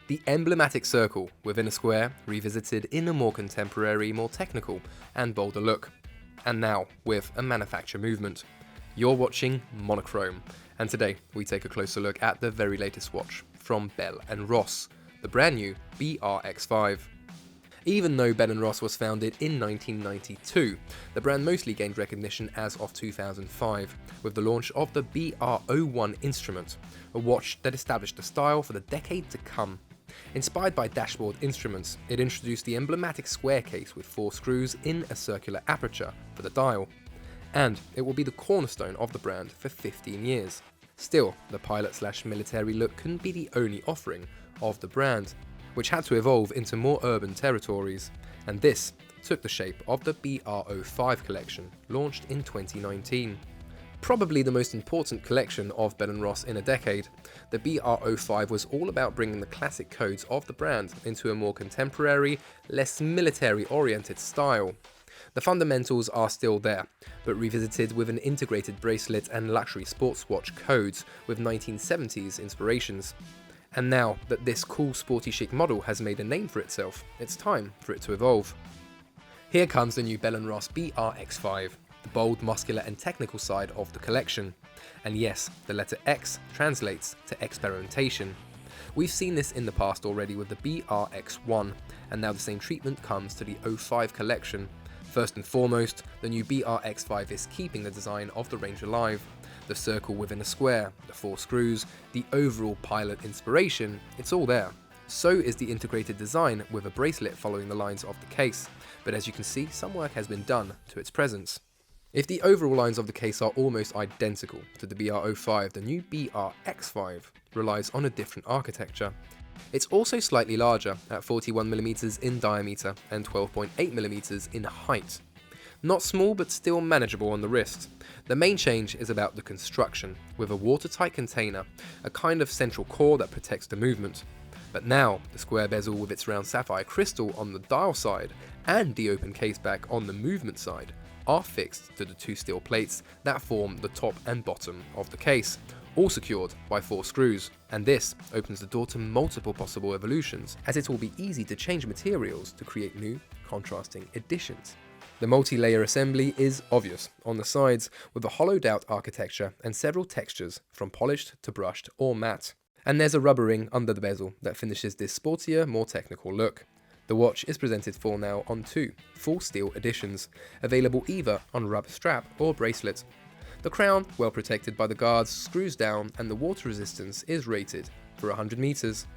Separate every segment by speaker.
Speaker 1: The emblematic circle within a square, revisited in a more contemporary, more technical and bolder look. And now with a manufacture movement. You're watching Monochrome, and today we take a closer look at the very latest watch from Bell & Ross, the brand new BR-X5. Even though Bell & Ross was founded in 1992, the brand mostly gained recognition as of 2005, with the launch of the BR-01 instrument, a watch that established the style for the decade to come. Inspired by dashboard instruments, it introduced the emblematic square case with 4 screws in a circular aperture for the dial, and it will be the cornerstone of the brand for 15 years. Still, the pilot/military look couldn't be the only offering of the brand, which had to evolve into more urban territories, and this took the shape of the BR-05 collection, launched in 2019. Probably the most important collection of Bell & Ross in a decade, the BR-05 was all about bringing the classic codes of the brand into a more contemporary, less military-oriented style. The fundamentals are still there, but revisited with an integrated bracelet and luxury sports watch codes with 1970s inspirations. And now that this cool sporty chic model has made a name for itself, it's time for it to evolve. Here comes the new Bell & Ross BR-X5, the bold, muscular and technical side of the collection. And yes, the letter X translates to experimentation. We've seen this in the past already with the BR-X1, and now the same treatment comes to the 05 collection. First and foremost, the new BR-X5 is keeping the design of the range alive. The circle within a square, the 4 screws, the overall pilot inspiration, it's all there. So is the integrated design with a bracelet following the lines of the case, but as you can see, some work has been done to its presence. If the overall lines of the case are almost identical to the BR-05, the new BR-X5 relies on a different architecture. It's also slightly larger at 41mm in diameter and 12.8mm in height. Not small, but still manageable on the wrist. The main change is about the construction, with a watertight container, a kind of central core that protects the movement. But now, the square bezel with its round sapphire crystal on the dial side and the open case back on the movement side are fixed to the 2 steel plates that form the top and bottom of the case, all secured by 4 screws. And this opens the door to multiple possible evolutions, as it will be easy to change materials to create new, contrasting additions. The multi-layer assembly is obvious on the sides, with a hollowed out architecture and several textures from polished to brushed or matte. And there's a rubber ring under the bezel that finishes this sportier, more technical look. The watch is presented for now on 2 full steel editions, available either on rubber strap or bracelet. The crown, well protected by the guards, screws down, and the water resistance is rated for 100 meters.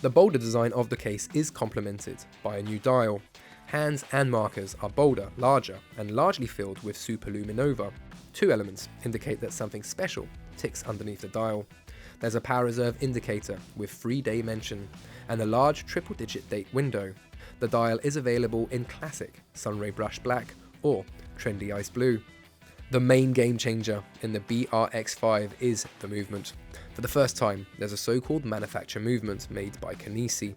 Speaker 1: The bolder design of the case is complemented by a new dial. Hands and markers are bolder, larger, and largely filled with superluminova. 2 elements indicate that something special ticks underneath the dial. There's a power reserve indicator with 3-day mention, and a large triple-digit date window. The dial is available in classic sunray brush black or trendy ice blue. The main game changer in the BR-X5 is the movement. For the first time, there's a so-called manufacture movement made by Kanisi.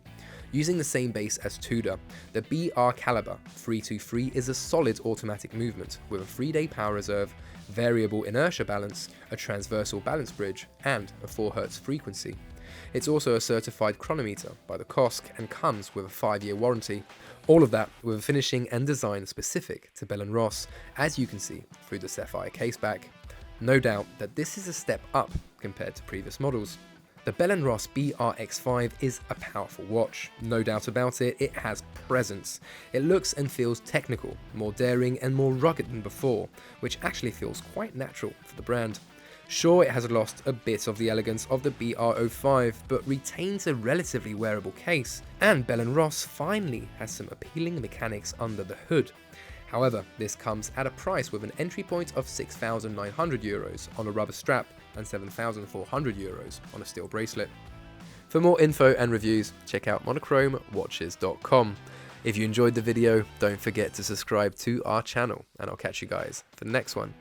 Speaker 1: Using the same base as Tudor, the BR Caliber 323 is a solid automatic movement with a 3-day power reserve, variable inertia balance, a transversal balance bridge, and a 4 Hz frequency. It's also a certified chronometer by the COSC and comes with a 5-year warranty. All of that with a finishing and design specific to Bell & Ross, as you can see through the sapphire caseback. No doubt that this is a step up compared to previous models. The Bell & Ross BR-X5 is a powerful watch, no doubt about it. It has presence. It looks and feels technical, more daring and more rugged than before, which actually feels quite natural for the brand. Sure, it has lost a bit of the elegance of the BR-05, but retains a relatively wearable case, and Bell & Ross finally has some appealing mechanics under the hood. However, this comes at a price with an entry point of €6,900 on a rubber strap and €7,400 on a steel bracelet. For more info and reviews, check out monochromewatches.com. If you enjoyed the video, don't forget to subscribe to our channel, and I'll catch you guys for the next one.